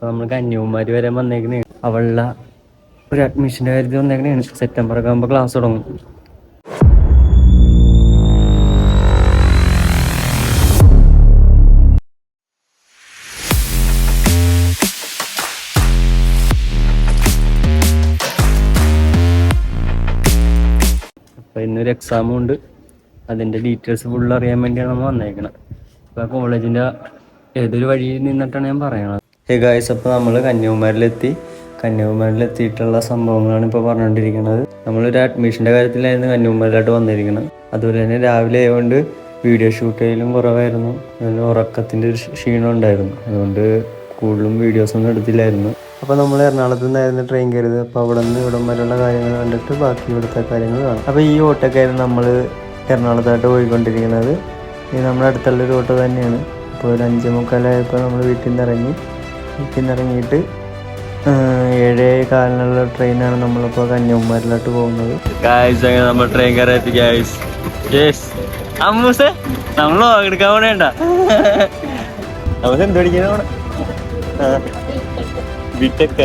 അപ്പോൾ നമ്മൾ കന്യാകുമാരി വരെ വന്നേക്കണേ. അവളുടെ ഒരു അഡ്മിഷൻ്റെ കാര്യത്തിൽ വന്നേക്കണേ. സെപ്റ്റംബറൊക്കെ ആകുമ്പോൾ ക്ലാസ് തുടങ്ങും. അപ്പോൾ ഇന്നൊരു എക്സാമും ഉണ്ട്. അതിൻ്റെ ഡീറ്റെയിൽസ് ഫുള്ള് അറിയാൻ വേണ്ടിയാണ് നമ്മൾ വന്നേക്കണത്. അപ്പോൾ കോളേജിൻ്റെ ഏതൊരു വഴിയിൽ നിന്നിട്ടാണ് ഞാൻ പറയണത്. ഗായ്സ്, അപ്പോൾ നമ്മൾ കന്യാകുമാരിലെത്തിയിട്ടുള്ള സംഭവങ്ങളാണ് ഇപ്പോൾ പറഞ്ഞുകൊണ്ടിരിക്കുന്നത്. നമ്മളൊരു അഡ്മിഷൻ്റെ കാര്യത്തിലായിരുന്നു കന്യാകുമാരിയിലോട്ട് വന്നിരിക്കുന്നത്. അതുപോലെ തന്നെ രാവിലെ ആയതുകൊണ്ട് വീഡിയോ ഷൂട്ട് ചെയ്യലും കുറവായിരുന്നു. അതിന് ഉറക്കത്തിൻ്റെ ഒരു ക്ഷീണം ഉണ്ടായിരുന്നു. അതുകൊണ്ട് കൂടുതലും വീഡിയോസൊന്നും എടുത്തില്ലായിരുന്നു. അപ്പോൾ നമ്മൾ എറണാകുളത്ത് നിന്നായിരുന്നു ട്രെയിൻ കയറിയത്. അപ്പോൾ അവിടെ നിന്ന് ഇവിടം വരെയുള്ള കാര്യങ്ങൾ കണ്ടിട്ട് ബാക്കി ഇവിടുത്തെ കാര്യങ്ങൾ കാണാം. അപ്പോൾ ഈ ഓട്ടോക്കായിരുന്നു നമ്മൾ എറണാകുളത്തായിട്ട് പോയിക്കൊണ്ടിരിക്കുന്നത്. ഇത് നമ്മുടെ അടുത്തുള്ളൊരു ഓട്ടോ തന്നെയാണ്. അപ്പോൾ ഒരു 5:45 നമ്മൾ വീട്ടിൽ നിന്ന് ഇറങ്ങിയിട്ട് 7:15 ട്രെയിനാണ് നമ്മളിപ്പോൾ കന്യാകുമാരിയിലോട്ട് പോകുന്നത്. നമ്മൾ ട്രെയിൻ കയറി ഗായ്സ്. അമ്മൂസേ നമ്മൾ എടുക്കാൻ പോണേണ്ട എന്ത് പഠിക്കാൻ ബിടെക്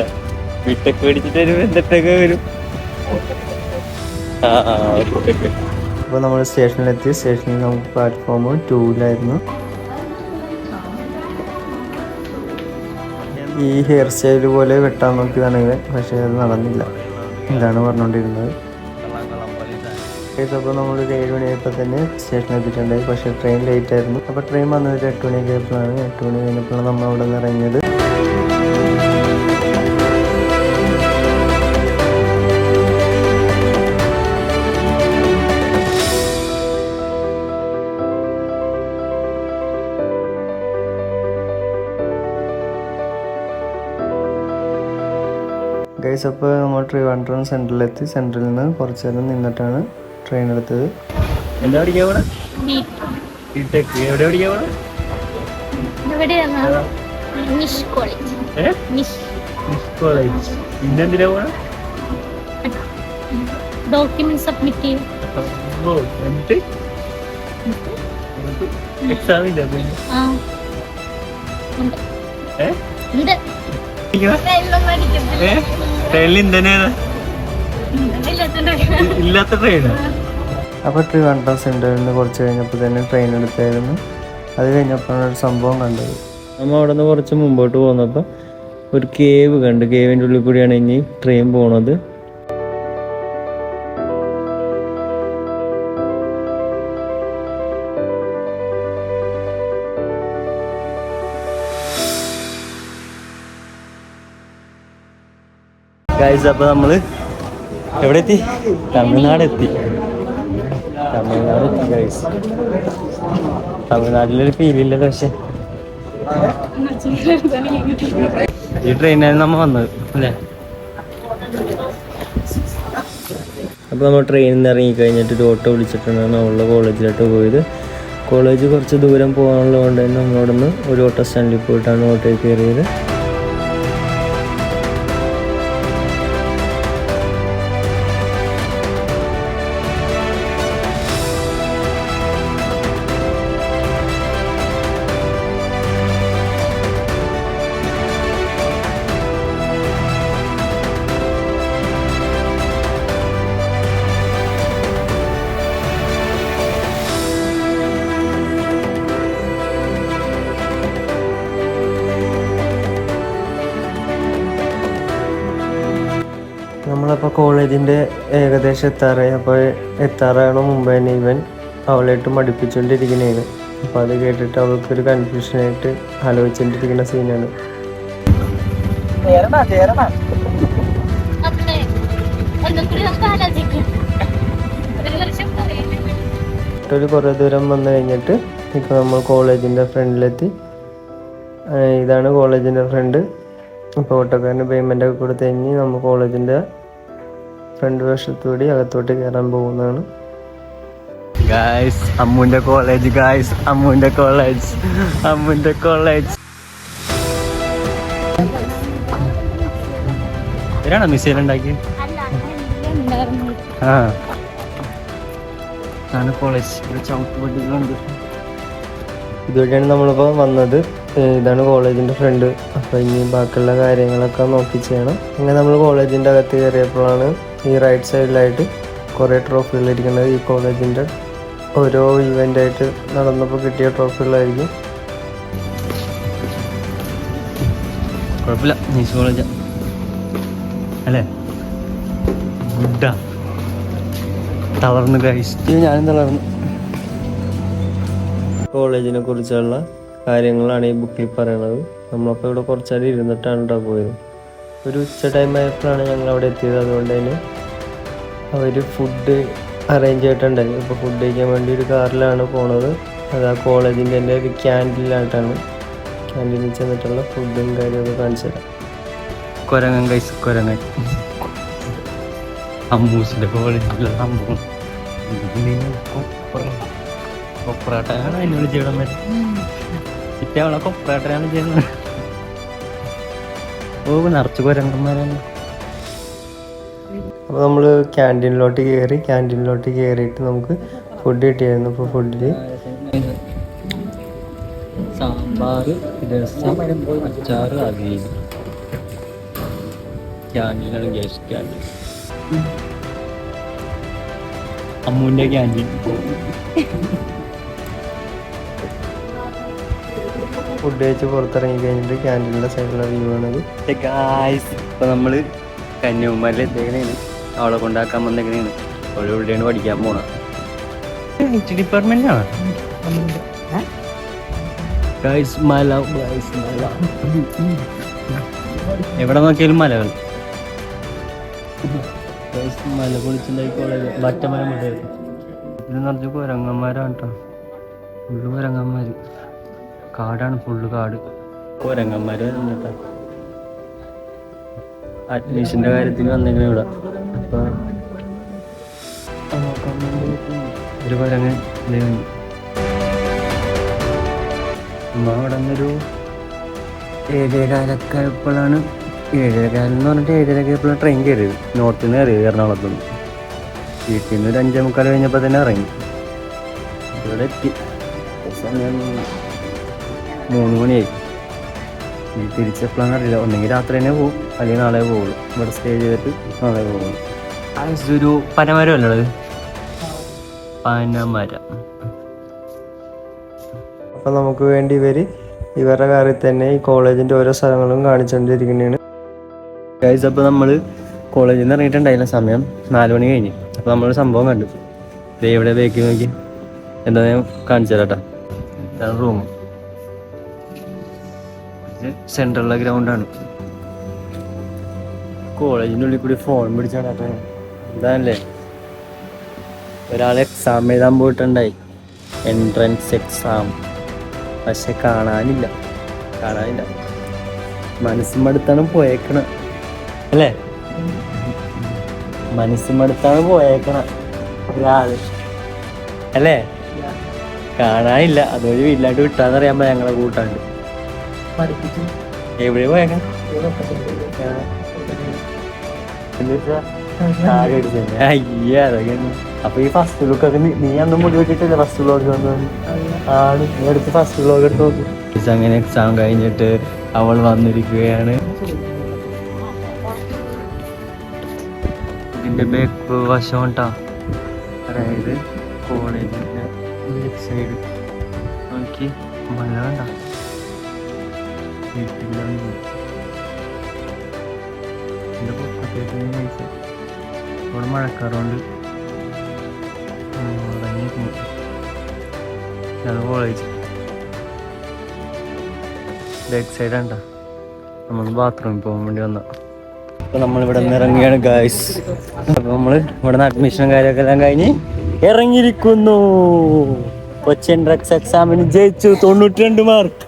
പഠിച്ചിട്ട് വരും. എന്തൊക്കെ വരും. അപ്പോൾ നമ്മൾ സ്റ്റേഷനിലെത്തി. സ്റ്റേഷനിൽ നമുക്ക് പ്ലാറ്റ്ഫോം 2-ലായിരുന്നു. ഈ ഹെയർ സ്റ്റൈൽ പോലെ വെട്ടാൻ നോക്കിയതാണ് ഇവൻ, പക്ഷേ അത് നടന്നില്ല. ഇതാണ് പറഞ്ഞുകൊണ്ടിരുന്നത്. അപ്പോൾ നമ്മളൊരു 7 മണിയായപ്പോൾ തന്നെ സ്റ്റേഷനിൽ എത്തിയിട്ടുണ്ടായി. പക്ഷേ ട്രെയിൻ ലേറ്റ് ആയിരുന്നു. അപ്പോൾ ട്രെയിൻ വന്നത് 8 മണിയൊക്കെ ആയപ്പോഴാണ്. 8 മണി കഴിഞ്ഞപ്പോഴാണ് നമ്മൾ അവിടെ നിന്ന് ഇറങ്ങിയത്. ഗൈസ്, അപ്പോൾ നമ്മൾ ട്രിവാൻഡ്രം സെൻട്രലിലെത്തി. സെൻട്രലിൽ നിന്ന് കുറച്ച് നേരം നിന്നിട്ടാണ് ട്രെയിൻ എടുത്തത്. എന്താ പഠിക്കാൻ പോണെ? ബിടെക്. എവിടെ പഠിക്കാൻ പോണെ? കോളേജ്. ഇന്നെന്തിനാ പോണെ? ഡോക്യുമെന്റ് സബ്മിറ്റ് ചെയ്യും. എക്സാം ഇല്ല. ഇല്ലാത്ത ട്രെയിന്. അപ്പോൾ ട്രിവാൻഡ്രം സെൻട്രലിൽ നിന്ന് കുറച്ച് കഴിഞ്ഞപ്പോൾ തന്നെ ട്രെയിൻ എടുത്തായിരുന്നു. അത് കഴിഞ്ഞപ്പോഴാണ് ഒരു സംഭവം കണ്ടത്. നമ്മൾ അവിടെ നിന്ന് കുറച്ച് മുമ്പോട്ട് പോകുന്നപ്പോൾ ഒരു കേവ് കണ്ട്. കേവിൻ്റെ ഉള്ളിൽ കൂടിയാണ് ഇനി ട്രെയിൻ പോണത്. ഗൈസ്, അപ്പോൾ നമ്മൾ എവിടെ എത്തി? തമിഴ്നാട് എത്തി ഗൈസ്. തമിഴ്നാട്ടിലൊരു ഫീലില്ലല്ലോ. പക്ഷെ ഈ ട്രെയിനായിരുന്നു നമ്മൾ വന്നത് അല്ലേ? അപ്പോൾ നമ്മൾ ട്രെയിനിൽ നിന്ന് ഇറങ്ങി കഴിഞ്ഞിട്ട് ഒരു ഓട്ടോ വിളിച്ചിട്ടാണ് നമ്മളുടെ കോളേജിലോട്ട് പോയത്. കോളേജ് കുറച്ച് ദൂരം പോകാനുള്ളത് കൊണ്ട് തന്നെ നമ്മളവിടെ നിന്ന് ഒരു ഓട്ടോ സ്റ്റാൻഡിൽ പോയിട്ടാണ് ഓട്ടോയിൽ കയറിയത്. നമ്മളപ്പോൾ കോളേജിൻ്റെ ഏകദേശം എത്താറായി. അപ്പോൾ എത്താറാകണ മുമ്പ് തന്നെ ഇവൻ അവളായിട്ട് മടുപ്പിച്ചുകൊണ്ടിരിക്കുന്നതാണ്. അപ്പോൾ അത് കേട്ടിട്ട് അവൾക്കൊരു കൺഫ്യൂഷനായിട്ട് ആലോചിച്ചുകൊണ്ടിരിക്കുന്ന സീനാണ്. ഒരു കുറേ ദൂരം വന്നു കഴിഞ്ഞിട്ട് ഇപ്പോൾ നമ്മൾ കോളേജിൻ്റെ ഫ്രണ്ടിലെത്തി. ഇതാണ് കോളേജിൻ്റെ ഫ്രണ്ട്. ഇപ്പോൾ ഓട്ടോക്കാരന് പേയ്മെൻ്റ് ഒക്കെ കൊടുത്ത് കഴിഞ്ഞ് നമ്മൾ കോളേജിൻ്റെ ഫ്രണ്ട് വശത്തുകൂടി അകത്തോട്ട് കയറാൻ പോകുന്നതാണ്. അമ്മുവിൻ്റെ കോളേജ്. ഇവരാണോ മിസൈൽ ഉണ്ടാക്കിയത്? കോളേജ്. ഇതുവഴിയാണ് നമ്മളിപ്പോൾ വന്നത്. ഇതാണ് കോളേജിൻ്റെ ഫ്രണ്ട്. അപ്പോൾ ഇനി ബാക്കിയുള്ള കാര്യങ്ങളൊക്കെ നോക്കി ചെയ്യണം. അങ്ങനെ നമ്മൾ കോളേജിൻ്റെ അകത്ത് കയറിയപ്പോഴാണ് ഈ റൈറ്റ് സൈഡിലായിട്ട് കുറേ ട്രോഫികൾ ഇരിക്കുന്നത്. ഈ കോളേജിൻ്റെ ഓരോ ഇവൻ്റായിട്ട് നടന്നപ്പോൾ കിട്ടിയ ട്രോഫികളായിരിക്കും. കുഴപ്പമില്ല, നീസ് കോളേജ് അല്ലേ? ഗുഡാ. തളർന്നു കഴിച്ചിട്ട് ഞാനും തളർന്നു. കോളേജിനെ കുറിച്ചുള്ള കാര്യങ്ങളാണ് ഈ ബുക്കിൽ പറയണത്. നമ്മളപ്പോൾ ഇവിടെ കുറച്ചേരം ഇരുന്നിട്ടാണ് കേട്ടോ പോയത്. ഒരു ഉച്ച ടൈം ആയപ്പോഴാണ് ഞങ്ങൾ അവിടെ എത്തിയത്. അതുകൊണ്ട് തന്നെ അവർ ഫുഡ് അറേഞ്ച് ചെയ്തിട്ടുണ്ടായി. അപ്പോൾ ഫുഡ് കഴിക്കാൻ വേണ്ടി ഒരു കാറിലാണ് പോണത്. അത് ആ കോളേജിൻ്റെ തന്നെ ഒരു ക്യാൻറ്റീനിലായിട്ടാണ്. ക്യാൻറ്റീനിൽ ചെന്നിട്ടുള്ള ഫുഡും കാര്യമൊക്കെ കാണിച്ചു തരാം. കൊരങ്ങൻ കൈസ്, കൊരങ്ങൻ അമ്മൂസിൻ്റെ കോളേജിലുള്ള സംഭവം. കൊപ്രാട്ടാണ് അതിനോട് ചെയ്യണം പറ്റും. ചിറ്റവളെ കൊപ്രാട്ടനാണ് ചെയ്യുന്നത്. ഓ, നിറച്ച് കൊരങ്ങന്മാരാണ്. അപ്പോൾ നമ്മൾ ക്യാൻറ്റീനിലോട്ട് കയറിയിട്ട് നമുക്ക് ഫുഡ് കിട്ടിയായിരുന്നു. അപ്പോൾ ഫുഡിൽ സാമ്പാർ, രസം, അച്ചാർ, അവിയൽ. ക്യാൻറ്റീനാണ് ഗ്യാസ് ക്യാൻറ്റീൻ, അമ്മൂൻ്റെ ക്യാൻറ്റീൻ. ഫുഡ് കഴിച്ച് പുറത്തിറങ്ങി കഴിഞ്ഞിട്ട് ക്യാൻറ്റീനിൻ്റെ സൈഡിലുള്ള വ്യൂ ആണത്. ഇപ്പം നമ്മൾ കന്യാകുമാരിൽ എത്തിക്കണേണ്. അവളെ കൊണ്ടാക്കാൻ വന്നേക്കണേണ്. അവളെ എവിടെയാണ് പഠിക്കാൻ പോണത്? ഡിപ്പാർട്ട്മെന്റ് ആണ്. എവിടെ നോക്കിയാലും മലകൾ. മല പൊളിച്ചുണ്ടായി കോളേജ് വറ്റമരം ഇത് നിറച്ച് കുരങ്ങന്മാരാണ് കേട്ടോ. ഫുള്ള് കുരങ്ങന്മാർ. കാടാണ്, ഫുള്ള് കാട്. കുരങ്ങന്മാർ കേട്ടോ. അഡ്മിഷൻ്റെ കാര്യത്തിന് വന്നേക്കണ ഇവിടെ. അപ്പോൾ ഒരു കുരങ്ങൻ അമ്മ അവിടെ നിന്നൊരു 7:15 ആയപ്പോഴാണ് 7:15 എന്ന് പറഞ്ഞിട്ട് 7:30 ആയപ്പോഴാണ് ട്രെയിൻ കയറിയത്. നോർത്തിൽ നിന്ന് കയറിയത് എറണാകുളത്തുനിന്ന്. വീട്ടിൽ നിന്ന് ഒരു 5:45 കഴിഞ്ഞപ്പോൾ തന്നെ ഇറങ്ങി. ഇവിടെ എത്തി. സമയം 3 മണിയായി. തിരിച്ചെപ്പോഴാണ് അറിയില്ല. ഒന്നെങ്കിൽ രാത്രി തന്നെ പോകും, അല്ലെങ്കിൽ നാളെ പോകുള്ളൂ. ഇവിടെ സ്റ്റേ ചെയ്തിട്ട് നാളെ പോകുള്ളൂ. ഒരു പനമരം അല്ലത്, പനമരം. അപ്പോൾ നമുക്ക് വേണ്ടി ഇവരുടെ കാറിൽ തന്നെ ഈ കോളേജിൻ്റെ ഓരോ സ്ഥലങ്ങളും കാണിച്ചുകൊണ്ടിരിക്കുന്നതാണ്. ഗൈസ്, അപ്പോൾ നമ്മൾ കോളേജിൽ നിന്ന് ഇറങ്ങിയിട്ടുണ്ടായില്ല. സമയം 4 മണി കഴിഞ്ഞ്. അപ്പോൾ നമ്മളൊരു സംഭവം കണ്ടു. ഇവിടെ ബേക്ക് നോക്കി എന്താ ഞാൻ കാണിച്ചു തരാം കേട്ടോ. ഇതാണ് റൂം. സെൻട്രലിലെ ഗ്രൗണ്ടാണ്. കോളേജിൻ്റെ ഉള്ളിൽ കൂടി ഫോൺ പിടിച്ചാണ്. അപ്പം എന്താണല്ലേ, ഒരാൾ എക്സാം എഴുതാൻ പോയിട്ടുണ്ടായി, എൻട്രൻസ് എക്സാം. പക്ഷെ കാണാനില്ല. മനസ്സുമടുത്താണ് പോയേക്കണ അല്ലേ? മനസ്സുമടുത്താണ് പോയേക്കണ ഒരാള് അല്ലേ? കാണാനില്ല. അതുവഴി വീട്ടിലായിട്ട് വിട്ടാന്നറിയാൻ ഞങ്ങളെ കൂട്ടാണ്ട്. എവിടെ പോയേക്കാം? അയ്യ, അതൊക്കെ. അപ്പൊ ഈ ഫസ്റ്റ് ലുക്കൊക്കെ നീ അന്ന് മുടി വെച്ചിട്ടില്ല ഫസ്റ്റ് വ്ലോഗ് വന്നത്? ആണ്. നീ എടുത്ത് ഫസ്റ്റ് വ്ലോഗ് എടുത്ത് നോക്കി. അങ്ങനെ എക്സാം കഴിഞ്ഞിട്ട് അവൾ വന്നിരിക്കുകയാണ്. ഇതിന്റെ ബാക്ക് വശം ഉണ്ടാ, അതായത് കോളേജിന്റെ ലെഫ്റ്റ് സൈഡ് നോക്കി മഴ വേണ്ട. ഇവിടെ മഴക്കാറുണ്ട്. കോളേജ് ലെഫ്റ്റ് സൈഡ് ഉണ്ടോ? നമ്മൾ ബാത്റൂമിൽ പോകാൻ വേണ്ടി വന്ന. അപ്പോൾ നമ്മളിവിടെ നിന്ന് ഇറങ്ങിയാണ് ഗായ്സ്. അപ്പോൾ നമ്മൾ ഇവിടെ നിന്ന് അഡ്മിഷനും കാര്യമൊക്കെ എല്ലാം കഴിഞ്ഞ് ഇറങ്ങിയിരിക്കുന്നു. കൊച്ചി എൻട്രൻസ് എക്സാമിന് ജയിച്ചു. 92 മാർക്ക്.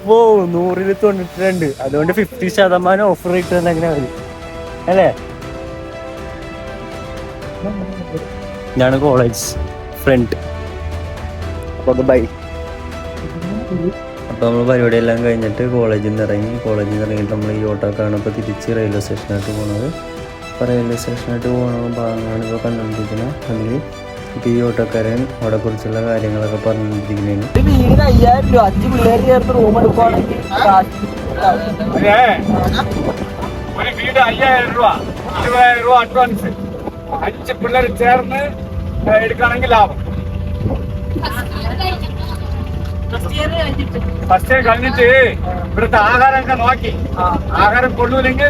ഓ, 100ൽ 92. അതുകൊണ്ട് 50% ഓഫർ കിട്ടുന്ന എങ്ങനെ വരും അല്ലേ? ഇതാണ് കോളേജ് ഫ്രണ്ട്. അപ്പോൾ ബൈ. അപ്പോൾ നമ്മൾ പരിപാടിയെല്ലാം കഴിഞ്ഞിട്ട് കോളേജിൽ നിന്ന് ഇറങ്ങിയിട്ട് നമ്മൾ ഈ ഓട്ടോക്കാണ് ഇപ്പോൾ തിരിച്ച് റെയിൽവേ സ്റ്റേഷനായിട്ട് പോകുന്നത്. അപ്പോൾ റെയിൽവേ സ്റ്റേഷനായിട്ട് പോകുന്ന ഭാഗങ്ങളാണ് ഇപ്പോൾ കണ്ടുകൊണ്ടിരിക്കുന്നത്. അതിൽ ഇപ്പോൾ ഈ ഓട്ടോക്കാരൻ അവിടെ കുറിച്ചുള്ള കാര്യങ്ങളൊക്കെ പറഞ്ഞുകൊണ്ടിരിക്കുന്നതാണ്. വീടിന് 5000 രൂപ 5 പിള്ളേർ ചേർത്ത് റൂം എടുക്കുവാണെങ്കിൽ ഒരു വീട് 5000 രൂപ 20,000 രൂപ അഡ്വാൻസ് 5 പിള്ളേർ ചേർന്ന് എടുക്കുകയാണെങ്കിൽ ലാഭം. ഫസ്റ്റ് ഇയർ കഴിഞ്ഞിട്ട് ഇവിടുത്തെ ആഹാരമൊക്കെ നോക്കി ആഹാരം കൊള്ളൂല്ലെങ്കിൽ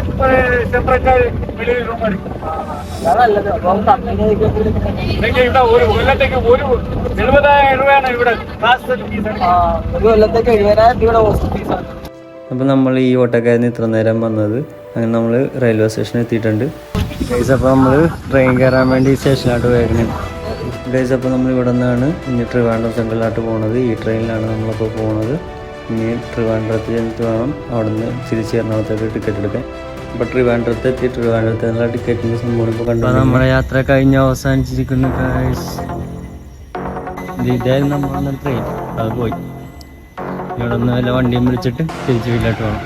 സെപ്പറേറ്റ് വെളിയിൽ റൂം എടുക്കും. ഇല്ലെങ്കിൽ ഇവിടെ ഒരു കൊല്ലത്തേക്ക് ഒരു 70,000 രൂപയാണ് ഇവിടെ ട്രാൻസ്ഫർ ഫീസ്. ഒരു കൊല്ലത്തേക്ക് 70,000 രൂപയുടെ ഹോസ്റ്റൽ ഫീസാണ്. അപ്പോൾ നമ്മൾ ഈ ഓട്ടോക്കാരന് ഇത്ര നേരം വന്നത് അങ്ങനെ നമ്മൾ റെയിൽവേ സ്റ്റേഷനിൽ എത്തിയിട്ടുണ്ട് ഗൈസ്. അപ്പോൾ നമ്മൾ ട്രെയിൻ കയറാൻ വേണ്ടി സ്റ്റേഷനിലോട്ട് പോയിരിക്കുന്നത് ഗൈസ്. അപ്പോൾ നമ്മൾ ഇവിടെ നിന്നാണ് ഇനി ട്രിവാൻഡ്രം സെൻട്രലിലോട്ട് പോകുന്നത്. ഈ ട്രെയിനിലാണ് നമ്മളിപ്പോൾ പോകുന്നത്. ഇനി ട്രിവാൻഡ്രത്ത് ചെന്നിട്ട് വേണം അവിടെ നിന്ന് തിരിച്ച് എറണാകുളത്തേക്ക് ടിക്കറ്റ് എടുക്കാൻ. അപ്പോൾ ട്രിവാൻഡ്രത്ത് എത്തി ട്രിവാൻഡ്രത്ത് നിന്നുള്ള ടിക്കറ്റിൻ്റെ സംഭവം ഇപ്പോൾ കണ്ടു. നമ്മുടെ യാത്ര കഴിഞ്ഞ് അവസാനിച്ചിരിക്കുന്നു ഗൈസ്. ഇതായിരുന്നു നമ്മൾ ട്രെയിൻ, അത് പോയി. ഇവിടെ നിന്ന് വല്ല വണ്ടിയും വിളിച്ചിട്ട് തിരിച്ച് വീട്ടിലോട്ട് പോകണം.